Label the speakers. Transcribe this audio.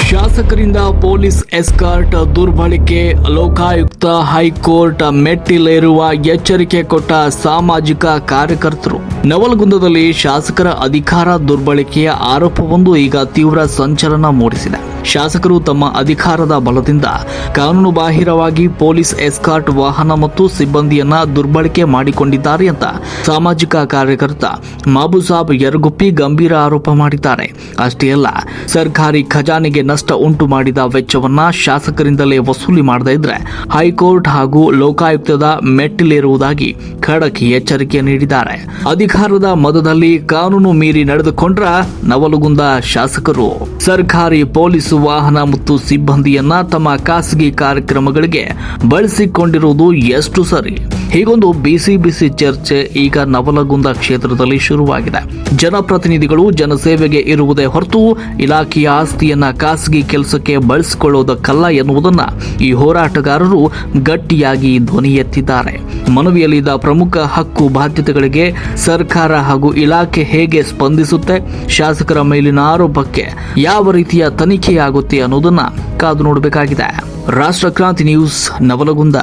Speaker 1: ಶಾಸಕರಿಂದ police escort ದುರ್ಬಳಕೆ, Lokayukta high court ಮೆಟ್ಟಿಲೇರುವ ಎಚ್ಚರಿಕೆ ಕೊಟ್ಟ ಸಾಮಾಜಿಕ ಕಾರ್ಯಕರ್ತರು. ನವಲಗುಂದದಲ್ಲಿ ಶಾಸಕರ ಅಧಿಕಾರ ದುರ್ಬಳಕೆಯ ಆರೋಪವೊಂದು ಈಗ ತೀವ್ರ ಸಂಚಲನ ಮೂಡಿಸಿದೆ. ಶಾಸಕರು ತಮ್ಮ ಅಧಿಕಾರದ ಬಲದಿಂದ ಕಾನೂನುಬಾಹಿರವಾಗಿ ಪೊಲೀಸ್ ಎಸ್ಕಾರ್ಟ್ ವಾಹನ ಮತ್ತು ಸಿಬ್ಬಂದಿಯನ್ನ ದುರ್ಬಳಕೆ ಮಾಡಿಕೊಂಡಿದ್ದಾರೆ ಅಂತ ಸಾಮಾಜಿಕ ಕಾರ್ಯಕರ್ತ ಮಾಬುಸಾಬ್ ಯರಗುಪ್ಪಿ ಗಂಭೀರ ಆರೋಪ ಮಾಡಿದ್ದಾರೆ. ಅಷ್ಟೇ ಅಲ್ಲ, ಸರ್ಕಾರಿ ಖಜಾನೆಗೆ ನಷ್ಟ ಉಂಟು ಮಾಡಿದ ವೆಚ್ಚವನ್ನ ಶಾಸಕರಿಂದಲೇ ವಸೂಲಿ ಮಾಡದೇ ಇದ್ರೆ ಹೈಕೋರ್ಟ್ ಹಾಗೂ ಲೋಕಾಯುಕ್ತದ ಮೆಟ್ಟಿಲೇರುವುದಾಗಿ ಖಡಕ್ ಎಚ್ಚರಿಕೆ ನೀಡಿದ್ದಾರೆ. ಅಧಿಕಾರದ ಮದದಲ್ಲಿ ಕಾನೂನು ಮೀರಿ ನಡೆದುಕೊಂಡ್ರ ನವಲಗುಂದ ಶಾಸಕರು ಸರ್ಕಾರಿ ಪೊಲೀಸ್ ವಾಹನ ಮತ್ತು ಸಿಬ್ಬಂದಿಯನ್ನ ತಮ್ಮ ಖಾಸಗಿ ಕಾರ್ಯಕ್ರಮಗಳಿಗೆ ಬಳಸಿಕೊಂಡಿರುವುದು ಎಷ್ಟು ಸರಿ? ಹೀಗೊಂದು ಬಿಸಿ ಚರ್ಚೆ ಈಗ ನವಲಗುಂದ ಕ್ಷೇತ್ರದಲ್ಲಿ ಶುರುವಾಗಿದೆ. ಜನಪ್ರತಿನಿಧಿಗಳು ಜನಸೇವೆಗೆ ಇರುವುದೇ ಹೊರತು ಇಲಾಖೆಯ ಆಸ್ತಿಯನ್ನ ಖಾಸಗಿ ಕೆಲಸಕ್ಕೆ ಬಳಸಿಕೊಳ್ಳುವುದಕ್ಕಲ್ಲ ಎನ್ನುವುದನ್ನ ಈ ಹೋರಾಟಗಾರರು ಗಟ್ಟಿಯಾಗಿ ಧ್ವನಿ ಎತ್ತಿದ್ದಾರೆ. ಮನವಿಯಲ್ಲಿದ್ದ ಪ್ರಮುಖ ಹಕ್ಕು ಬಾಧ್ಯತೆಗಳಿಗೆ ಸರ್ಕಾರ ಹಾಗೂ ಇಲಾಖೆ ಹೇಗೆ ಸ್ಪಂದಿಸುತ್ತೆ, ಶಾಸಕರ ಮೇಲಿನ ಆರೋಪಕ್ಕೆ ಯಾವ ರೀತಿಯ ತನಿಖೆಯಾಗುತ್ತೆ ಅನ್ನೋದನ್ನ ಕಾದು ನೋಡಬೇಕಾಗಿದೆ. ರಾಷ್ಟ್ರಕ್ರಾಂತಿ ನ್ಯೂಸ್, ನವಲಗುಂದ.